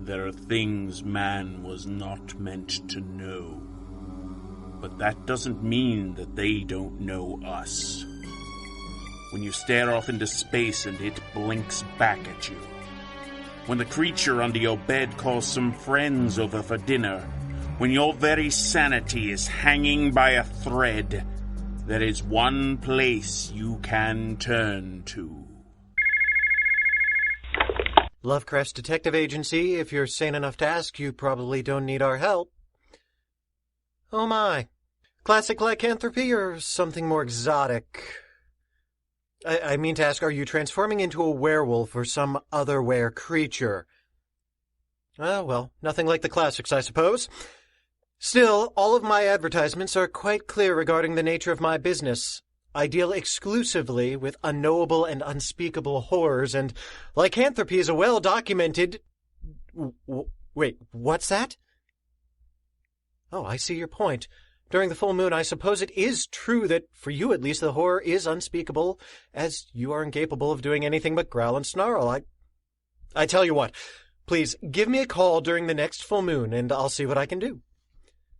There are things man was not meant to know. But that doesn't mean that they don't know us. When you stare off into space and it blinks back at you. When the creature under your bed calls some friends over for dinner. When your very sanity is hanging by a thread. There is one place you can turn to. Lovecraft's detective agency. If you're sane enough to ask, you probably don't need our help. Oh my. Classic lycanthropy or something more exotic? I mean to ask, are you transforming into a werewolf or some other were creature? Well, nothing like the classics, I suppose. Still, all of my advertisements are quite clear regarding the nature of my business. I deal exclusively with unknowable and unspeakable horrors, and lycanthropy is a well-documented... Wait, what's that? Oh, I see your point. During the full moon, I suppose it is true that, for you at least, the horror is unspeakable, as you are incapable of doing anything but growl and snarl. I tell you what, please, give me a call during the next full moon, and I'll see what I can do.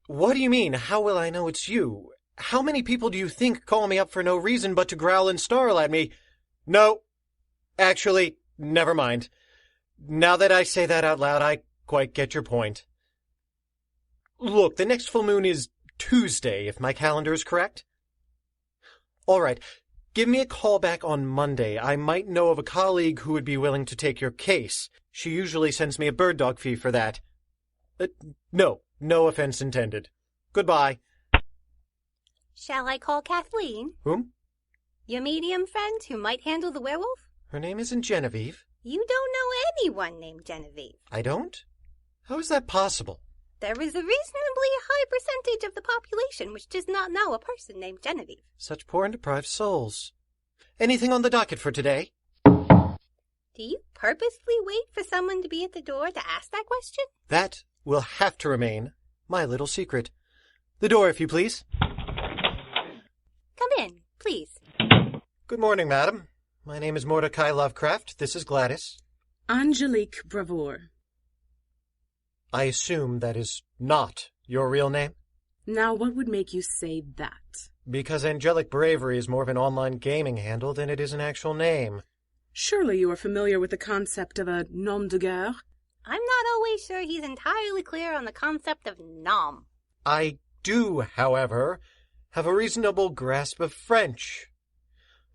What do you mean, how will I know it's you? How many people do you think call me up for no reason but to growl and snarl at me? No. Actually, never mind. Now that I say that out loud, I quite get your point. Look, the next full moon is Tuesday, if my calendar is correct. All right, give me a call back on Monday. I might know of a colleague who would be willing to take your case. She usually sends me a bird dog fee for that. No offense intended. Goodbye. Shall I call Kathleen? Whom? Your medium friend who might handle the werewolf? Her name isn't Genevieve. You don't know anyone named Genevieve. I don't? How is that possible? There is a reasonably high percentage of the population which does not know a person named Genevieve. Such poor and deprived souls. Anything on the docket for today? Do you purposely wait for someone to be at the door to ask that question? That will have to remain my little secret. The door, if you please. Come in, please. Good morning, madam. My name is Mordecai Lovecraft. This is Gladys. Angelique Bravour. I assume that is not your real name? Now, what would make you say that? Because Angelic Bravery is more of an online gaming handle than it is an actual name. Surely you are familiar with the concept of a nom de guerre? I'm not always sure he's entirely clear on the concept of nom. I do, however, have a reasonable grasp of French.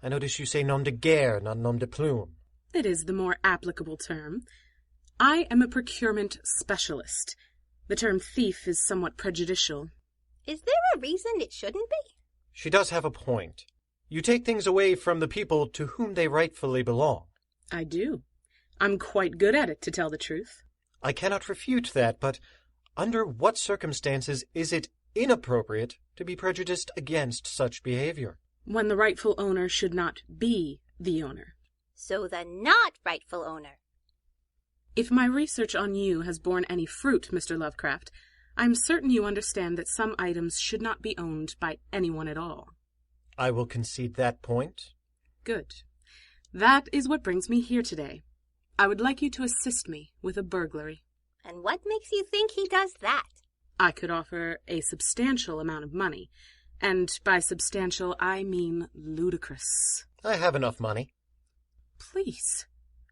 I notice you say nom de guerre, not nom de plume. It is the more applicable term. I am a procurement specialist. The term thief is somewhat prejudicial. Is there a reason it shouldn't be? She does have a point. You take things away from the people to whom they rightfully belong. I do. I'm quite good at it, to tell the truth. I cannot refute that, but under what circumstances is it inappropriate to be prejudiced against such behavior? When the rightful owner should not be the owner. So the not rightful owner. If my research on you has borne any fruit, Mr. Lovecraft, I'm certain you understand that some items should not be owned by anyone at all. I will concede that point. Good. That is what brings me here today. I would like you to assist me with a burglary. And what makes you think he does that? I could offer a substantial amount of money. And by substantial, I mean ludicrous. I have enough money. Please,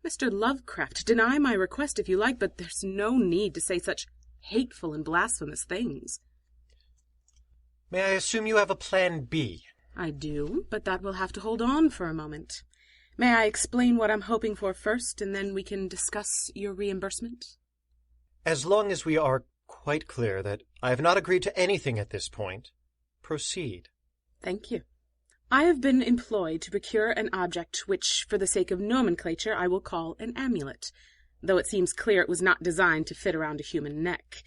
Mr. Lovecraft, deny my request if you like, but there's no need to say such hateful and blasphemous things. May I assume you have a plan B? I do, but that will have to hold on for a moment. May I explain what I'm hoping for first, and then we can discuss your reimbursement? As long as we are quite clear that I have not agreed to anything at this point, proceed. Thank you. I have been employed to procure an object which, for the sake of nomenclature, I will call an amulet, though it seems clear it was not designed to fit around a human neck.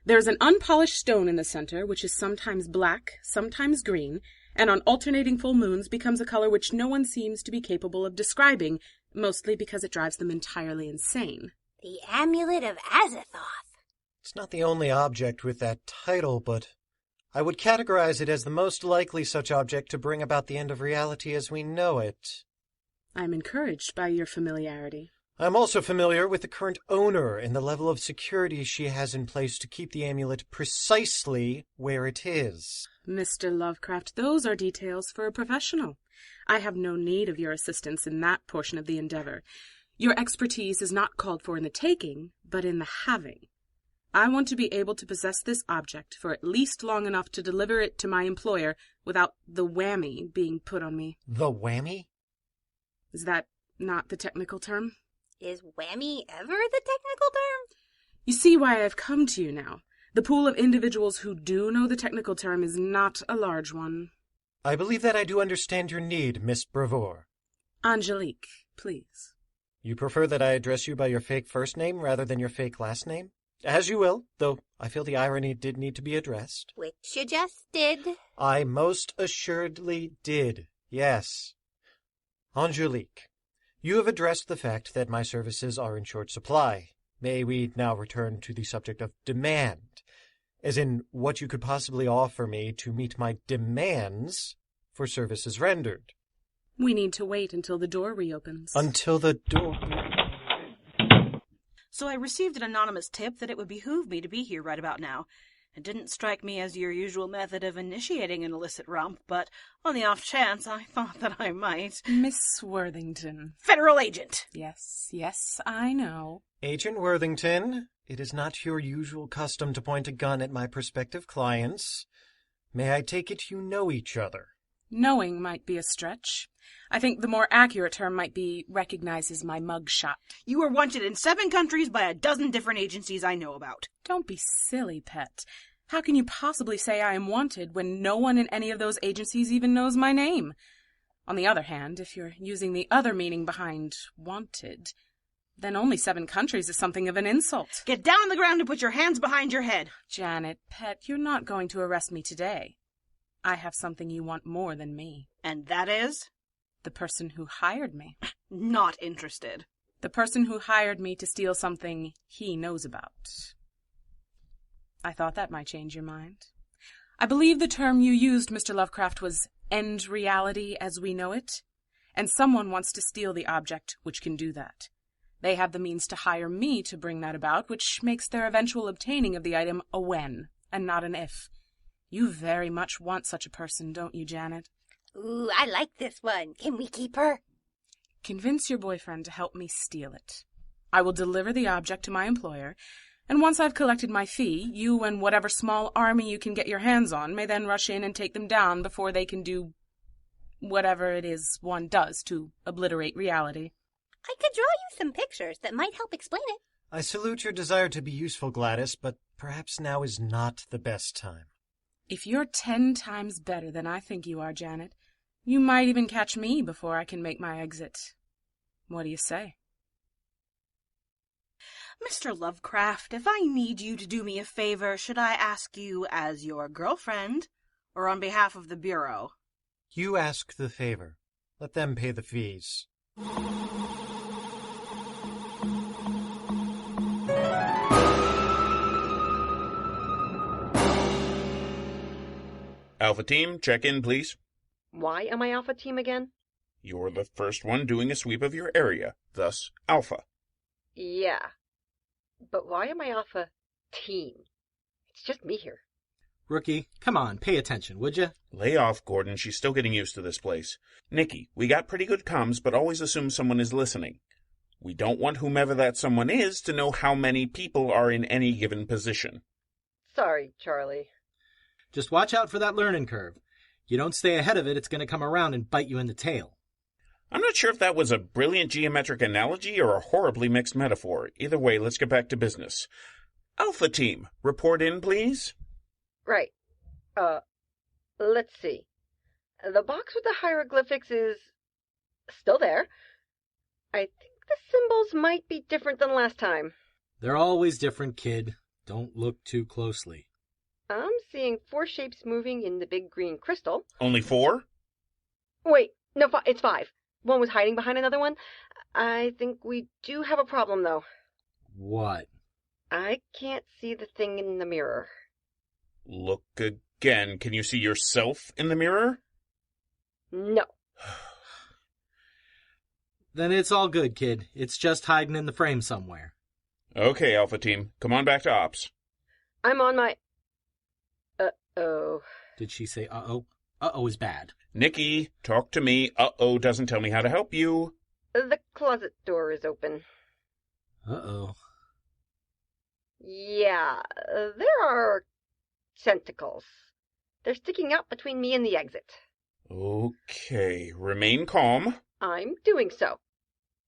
There is an unpolished stone in the center, which is sometimes black, sometimes green, and on alternating full moons becomes a color which no one seems to be capable of describing, mostly because it drives them entirely insane. The Amulet of Azathoth. It's not the only object with that title, but I would categorize it as the most likely such object to bring about the end of reality as we know it. I am encouraged by your familiarity. I'm also familiar with the current owner and the level of security she has in place to keep the amulet precisely where it is. Mr. Lovecraft, those are details for a professional. I have no need of your assistance in that portion of the endeavor. Your expertise is not called for in the taking, but in the having. I want to be able to possess this object for at least long enough to deliver it to my employer without the whammy being put on me. The whammy? Is that not the technical term? Is whammy ever the technical term? You see why I have come to you now. The pool of individuals who do know the technical term is not a large one. I believe that I do understand your need, Miss Bravour. Angelique, please. You prefer that I address you by your fake first name rather than your fake last name? As you will, though I feel the irony did need to be addressed. Which you just did. I most assuredly did, yes. Angelique, you have addressed the fact that my services are in short supply. May we now return to the subject of demand, as in what you could possibly offer me to meet my demands for services rendered. We need to wait until the door reopens. Until the door... So I received an anonymous tip that it would behoove me to be here right about now. It didn't strike me as your usual method of initiating an illicit romp, but on the off chance, I thought that I might. Miss Worthington. Federal agent! Yes, I know. Agent Worthington, it is not your usual custom to point a gun at my prospective clients. May I take it you know each other? Knowing might be a stretch. I think the more accurate term might be recognizes my mug shot. You are wanted in 7 countries by a dozen different agencies I know about. Don't be silly, pet. How can you possibly say I am wanted when no one in any of those agencies even knows my name? On the other hand, if you're using the other meaning behind wanted, then only 7 countries is something of an insult. Get down on the ground and put your hands behind your head. Janet, pet, you're not going to arrest me today. I have something you want more than me. And that is? The person who hired me. Not interested. The person who hired me to steal something he knows about. I thought that might change your mind. I believe the term you used, Mr. Lovecraft, was end reality as we know it, and someone wants to steal the object which can do that. They have the means to hire me to bring that about, which makes their eventual obtaining of the item a when, and not an if. You very much want such a person, don't you, Janet? Ooh, I like this one. Can we keep her? Convince your boyfriend to help me steal it. I will deliver the object to my employer, and once I've collected my fee, you and whatever small army you can get your hands on may then rush in and take them down before they can do whatever it is one does to obliterate reality. I could draw you some pictures that might help explain it. I salute your desire to be useful, Gladys, but perhaps now is not the best time. If you're 10 times better than I think you are, Janet, you might even catch me before I can make my exit. What do you say? Mr. Lovecraft, if I need you to do me a favor, should I ask you as your girlfriend, or on behalf of the Bureau? You ask the favor. Let them pay the fees. Alpha Team, check in, please. Why am I Alpha Team again? You're the first one doing a sweep of your area, thus Alpha. Yeah. But why am I Alpha Team? It's just me here. Rookie, come on, pay attention, would you? Lay off, Gordon. She's still getting used to this place. Nikki, we got pretty good comms, but always assume someone is listening. We don't want whomever that someone is to know how many people are in any given position. Sorry, Charlie. Just watch out for that learning curve. You don't stay ahead of it, it's going to come around and bite you in the tail. I'm not sure if that was a brilliant geometric analogy or a horribly mixed metaphor. Either way, let's get back to business. Alpha Team, report in, please. Right. Let's see. The box with the hieroglyphics is still there. I think the symbols might be different than last time. They're always different, kid. Don't look too closely. I'm seeing 4 shapes moving in the big green crystal. Only 4? Wait, no, it's 5. One was hiding behind another one. I think we do have a problem, though. What? I can't see the thing in the mirror. Look again. Can you see yourself in the mirror? No. Then it's all good, kid. It's just hiding in the frame somewhere. Okay, Alpha Team, come on back to Ops. I'm on my... Uh-oh. Did she say uh-oh? Uh-oh is bad. Nikki, talk to me. Uh-oh doesn't tell me how to help you. The closet door is open. Uh-oh. Yeah, there are tentacles. They're sticking out between me and the exit. Okay, remain calm. I'm doing so.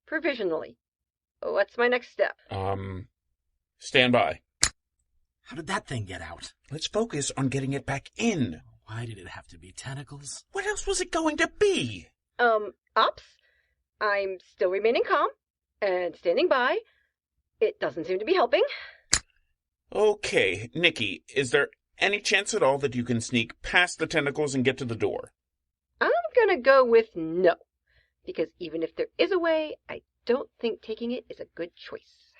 Provisionally. What's my next step? Stand by. How did that thing get out? Let's focus on getting it back in. Why did it have to be tentacles? What else was it going to be? Ops? I'm still remaining calm and standing by. It doesn't seem to be helping. Okay, Nikki, is there any chance at all that you can sneak past the tentacles and get to the door? I'm gonna go with no. Because even if there is a way, I don't think taking it is a good choice.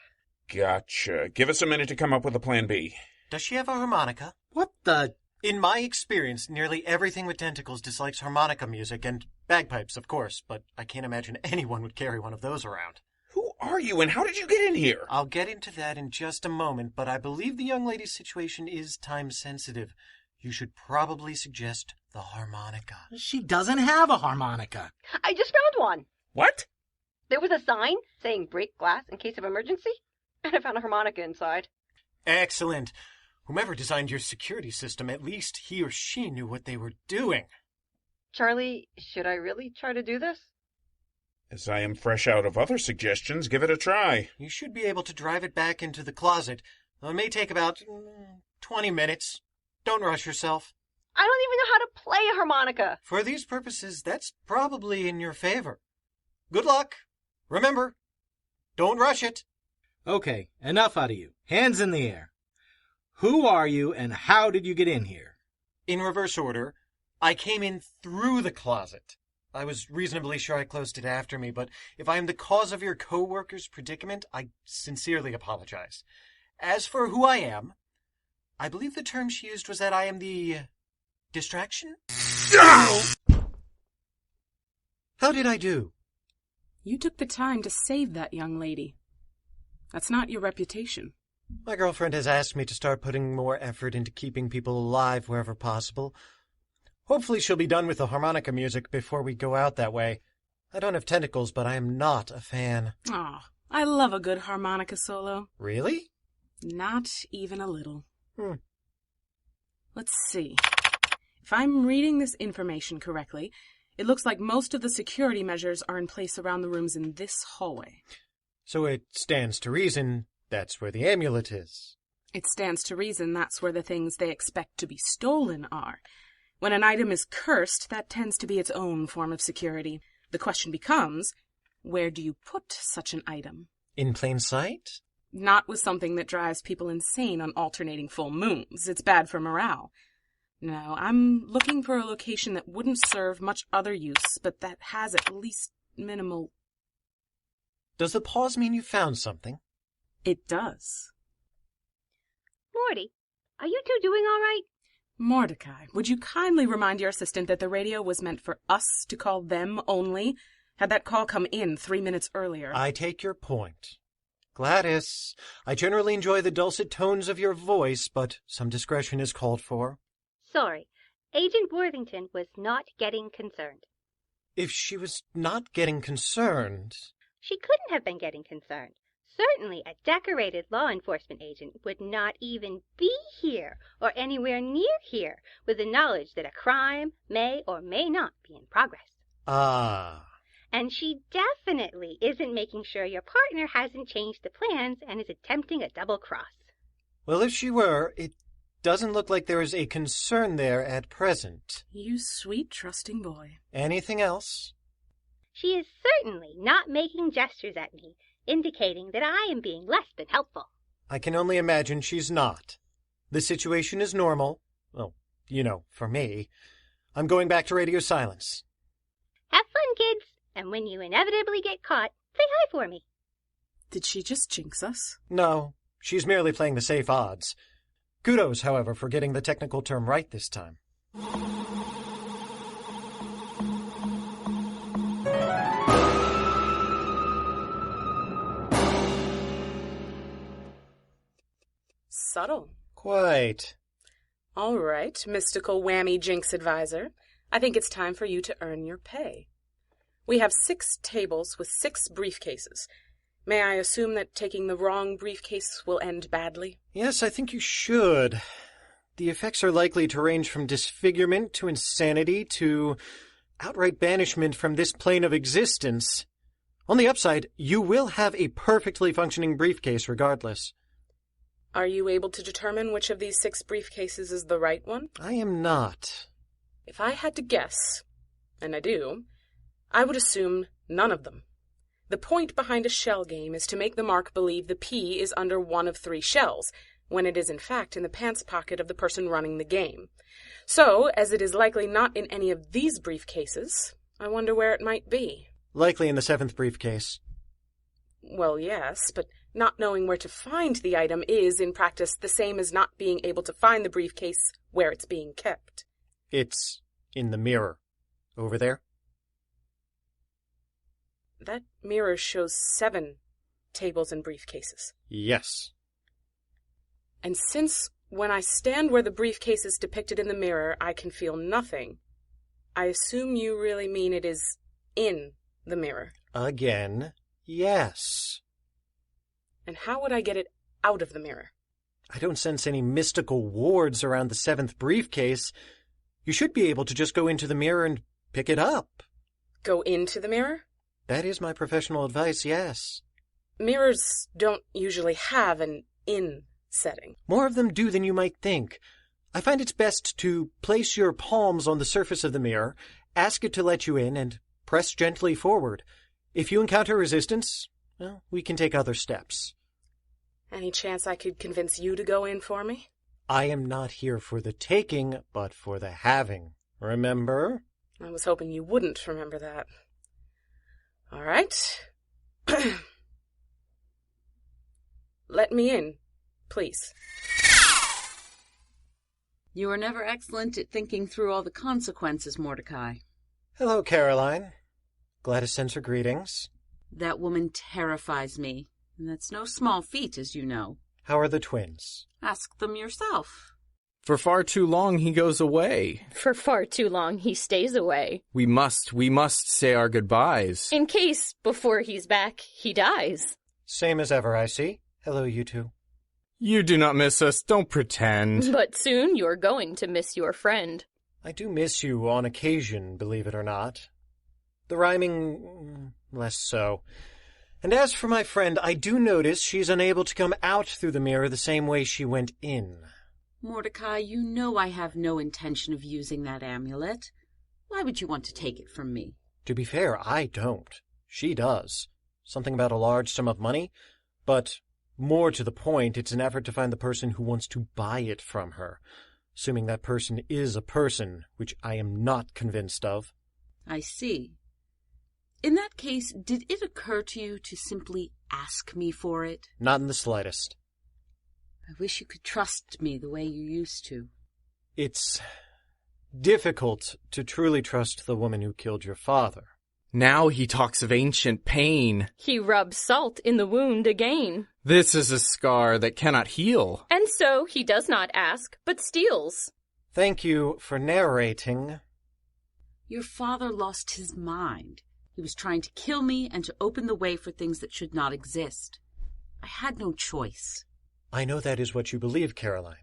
Gotcha. Give us a minute to come up with a plan B. Does she have a harmonica? What the... In my experience, nearly everything with tentacles dislikes harmonica music, and bagpipes, of course, but I can't imagine anyone would carry one of those around. Who are you and how did you get in here? I'll get into that in just a moment, but I believe the young lady's situation is time-sensitive. You should probably suggest the harmonica. She doesn't have a harmonica. I just found one. What? There was a sign saying break glass in case of emergency, and I found a harmonica inside. Excellent. Whomever designed your security system, at least he or she knew what they were doing. Charlie, should I really try to do this? As I am fresh out of other suggestions, give it a try. You should be able to drive it back into the closet. It may take about 20 minutes. Don't rush yourself. I don't even know how to play a harmonica. For these purposes, that's probably in your favor. Good luck. Remember, don't rush it. Okay, enough out of you. Hands in the air. Who are you and how did you get in here? In reverse order, I came in through the closet. I was reasonably sure I closed it after me, but if I am the cause of your co-worker's predicament, I sincerely apologize. As for who I am, I believe the term she used was that I am the... distraction? How did I do? You took the time to save that young lady. That's not your reputation. My girlfriend has asked me to start putting more effort into keeping people alive wherever possible. Hopefully she'll be done with the harmonica music before we go out that way. I don't have tentacles, but I am not a fan. Aw, I love a good harmonica solo. Really? Not even a little. Hmm. Let's see. If I'm reading this information correctly, it looks like most of the security measures are in place around the rooms in this hallway. So it stands to reason that's where the amulet is. It stands to reason that's where the things they expect to be stolen are. When an item is cursed, that tends to be its own form of security. The question becomes, where do you put such an item? In plain sight? Not with something that drives people insane on alternating full moons. It's bad for morale. No, I'm looking for a location that wouldn't serve much other use, but that has at least minimal... Does the pause mean you found something? It does. Morty, are you two doing all right? Mordecai, would you kindly remind your assistant that the radio was meant for us to call them only? Had that call come in 3 minutes earlier. I take your point. Gladys, I generally enjoy the dulcet tones of your voice, but some discretion is called for. Sorry, Agent Worthington was not getting concerned. If she was not getting concerned... She couldn't have been getting concerned. Certainly a decorated law enforcement agent would not even be here or anywhere near here with the knowledge that a crime may or may not be in progress. Ah. And she definitely isn't making sure your partner hasn't changed the plans and is attempting a double cross. Well, if she were, it doesn't look like there is a concern there at present. You sweet, trusting boy. Anything else? She is certainly not making gestures at me, indicating that I am being less than helpful. I can only imagine she's not. The situation is normal. Well, you know, for me. I'm going back to radio silence. Have fun, kids, and when you inevitably get caught, say hi for me. Did she just jinx us? No, she's merely playing the safe odds. Kudos, however, for getting the technical term right this time. Subtle. Quite. All right, mystical whammy jinx advisor. I think it's time for you to earn your pay. We have 6 tables with 6 briefcases. May I assume that taking the wrong briefcase will end badly? Yes, I think you should. The effects are likely to range from disfigurement to insanity to outright banishment from this plane of existence. On the upside, you will have a perfectly functioning briefcase regardless. Are you able to determine which of these 6 briefcases is the right one? I am not. If I had to guess, and I do, I would assume none of them. The point behind a shell game is to make the mark believe the P is under one of 3 shells, when it is in fact in the pants pocket of the person running the game. So, as it is likely not in any of these briefcases, I wonder where it might be. Likely in the 7th briefcase. Well, yes, but not knowing where to find the item is, in practice, the same as not being able to find the briefcase where it's being kept. It's in the mirror. Over there. That mirror shows 7 tables and briefcases. Yes. And since when I stand where the briefcase is depicted in the mirror, I can feel nothing, I assume you really mean it is in the mirror. Again, yes. And how would I get it out of the mirror? I don't sense any mystical wards around the 7th briefcase. You should be able to just go into the mirror and pick it up. Go into the mirror? That is my professional advice, yes. Mirrors don't usually have an in setting. More of them do than you might think. I find it's best to place your palms on the surface of the mirror, ask it to let you in, and press gently forward. If you encounter resistance, well, we can take other steps. Any chance I could convince you to go in for me? I am not here for the taking, but for the having. Remember? I was hoping you wouldn't remember that. All right. Let me in, please. You are never excellent at thinking through all the consequences, Mordecai. Hello, Caroline. Glad to send her greetings. That woman terrifies me, and that's no small feat, as you know. How are the twins? Ask them yourself. For far too long he goes away. For far too long he stays away. We must say our goodbyes. In case, before he's back, he dies. Same as ever, I see. Hello, you two. You do not miss us, don't pretend. But soon you're going to miss your friend. I do miss you on occasion, believe it or not. The rhyming, less so. And as for my friend, I do notice she's unable to come out through the mirror the same way she went in. Mordecai, you know I have no intention of using that amulet. Why would you want to take it from me? To be fair, I don't. She does. Something about a large sum of money, but more to the point, it's an effort to find the person who wants to buy it from her, assuming that person is a person, which I am not convinced of. I see. In that case, did it occur to you to simply ask me for it? Not in the slightest. I wish you could trust me the way you used to. It's difficult to truly trust the woman who killed your father. Now he talks of ancient pain. He rubs salt in the wound again. This is a scar that cannot heal. And so he does not ask, but steals. Thank you for narrating. Your father lost his mind. He was trying to kill me and to open the way for things that should not exist. I had no choice. I know that is what you believe, Caroline.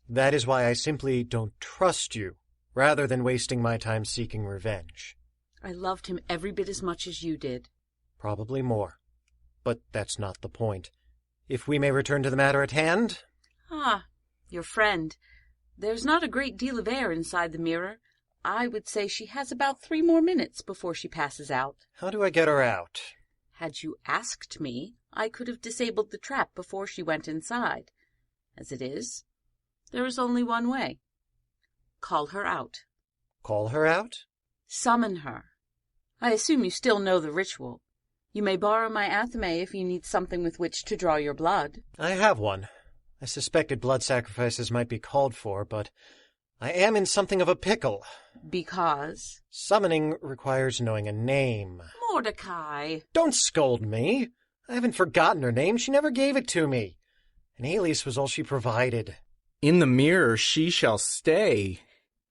That is why I simply don't trust you, rather than wasting my time seeking revenge. I loved him every bit as much as you did. Probably more. But that's not the point. If we may return to the matter at hand. Ah, your friend. There's not a great deal of air inside the mirror. I would say she has about 3 more minutes before she passes out. How do I get her out? Had you asked me, I could have disabled the trap before she went inside. As it is, there is only one way. Call her out. Call her out? Summon her. I assume you still know the ritual. You may borrow my athame if you need something with which to draw your blood. I have one. I suspected blood sacrifices might be called for, but I am in something of a pickle. Because? Summoning requires knowing a name. Mordecai. Don't scold me. I haven't forgotten her name. She never gave it to me. An alias was all she provided. In the mirror she shall stay.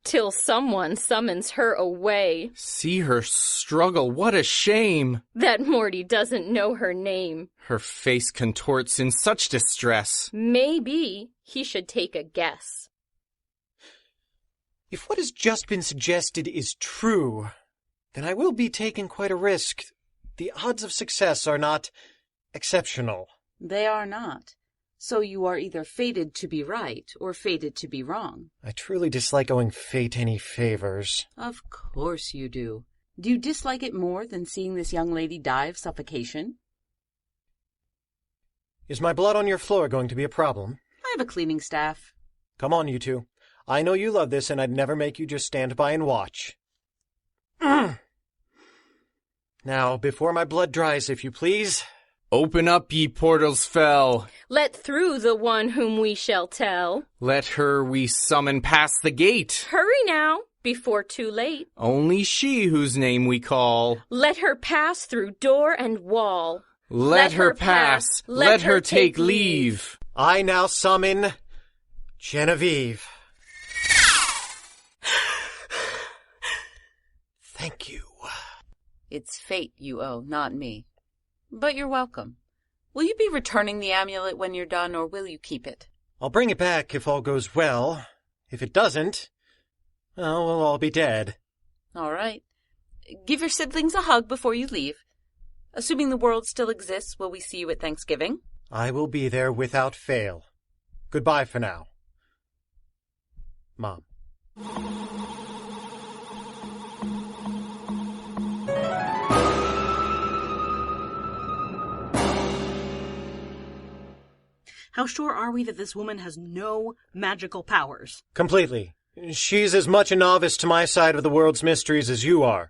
Till someone summons her away. See her struggle, what a shame! That Morty doesn't know her name. Her face contorts in such distress. Maybe he should take a guess. If what has just been suggested is true, then I will be taking quite a risk. The odds of success are not exceptional. They are not. So you are either fated to be right or fated to be wrong. I truly dislike owing fate any favors. Of course you do. Do you dislike it more than seeing this young lady die of suffocation? Is my blood on your floor going to be a problem? I have a cleaning staff. Come on, you two. I know you love this, and I'd never make you just stand by and watch. Now, before my blood dries, if you please. Open up, ye portals fell. Let through the one whom we shall tell. Let her we summon past the gate. Hurry now, before too late. Only she whose name we call. Let her pass through door and wall. Let her pass. Let her take leave. I now summon Genevieve. Thank you. It's fate you owe, not me. But you're welcome. Will you be returning the amulet when you're done, or will you keep it? I'll bring it back if all goes well. If it doesn't, well, we'll all be dead. All right. Give your siblings a hug before you leave. Assuming the world still exists, will we see you at Thanksgiving? I will be there without fail. Goodbye for now. Mom. How sure are we that this woman has no magical powers? Completely. She's as much a novice to my side of the world's mysteries as you are.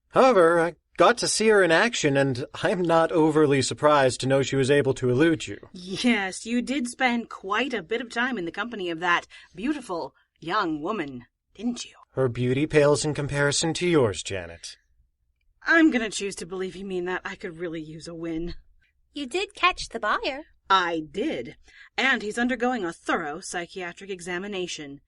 However, I got to see her in action, and I'm not overly surprised to know she was able to elude you. Yes, you did spend quite a bit of time in the company of that beautiful young woman, didn't you? Her beauty pales in comparison to yours, Janet. I'm gonna choose to believe you mean that. I could really use a win. You did catch the buyer. I did, and he's undergoing a thorough psychiatric examination.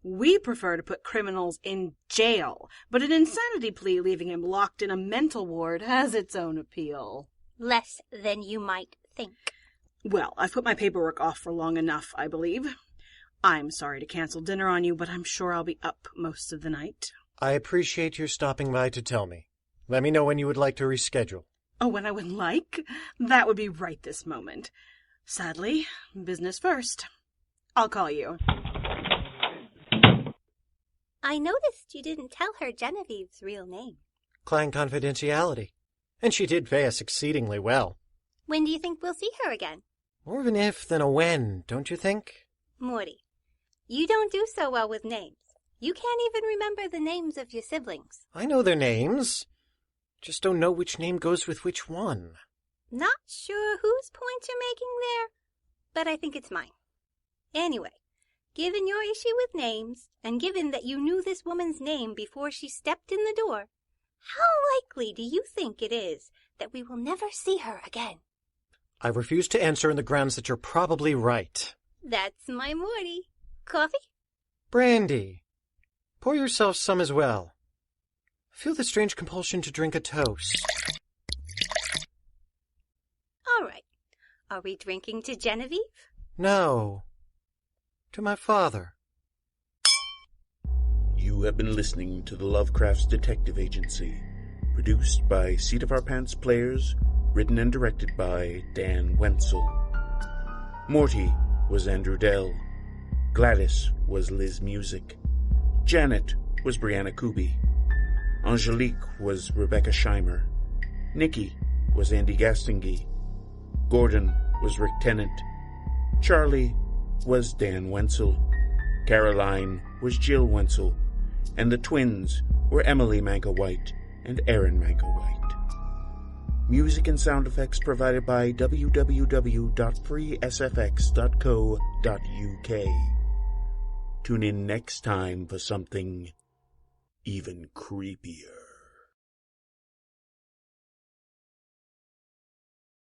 We prefer to put criminals in jail, but an insanity plea leaving him locked in a mental ward has its own appeal. Less than you might think. Well, I've put my paperwork off for long enough, I believe. I'm sorry to cancel dinner on you, but I'm sure I'll be up most of the night. I appreciate your stopping by to tell me. Let me know when you would like to reschedule. Oh, when I would like? That would be right this moment. Sadly, business first. I'll call you. I noticed you didn't tell her Genevieve's real name. Client confidentiality. And she did pay us exceedingly well. When do you think we'll see her again? More of an if than a when, don't you think? Morty, you don't do so well with names. You can't even remember the names of your siblings. I know their names. Just don't know which name goes with which one. Not sure whose point you're making there, but I think it's mine. Anyway, given your issue with names, and given that you knew this woman's name before she stepped in the door, how likely do you think it is that we will never see her again? I refuse to answer on the grounds that you're probably right. That's my Morty. Coffee? Brandy. Pour yourself some as well. I feel the strange compulsion to drink a toast. All right. Are we drinking to Genevieve? No. To my father. You have been listening to the Lovecraft's Detective Agency, produced by Seat of Our Pants players, written and directed by Dan Wenzel. Morty was Andrew Dell. Gladys was Liz Music. Janet was Brianna Kuby. Angelique was Rebecca Scheimer. Nikki was Andy Gastingy. Gordon was Rick Tennant. Charlie was Dan Wenzel. Caroline was Jill Wenzel. And the twins were Emily Manka-White and Aaron Manka-White. Music and sound effects provided by www.freesfx.co.uk. Tune in next time for something even creepier.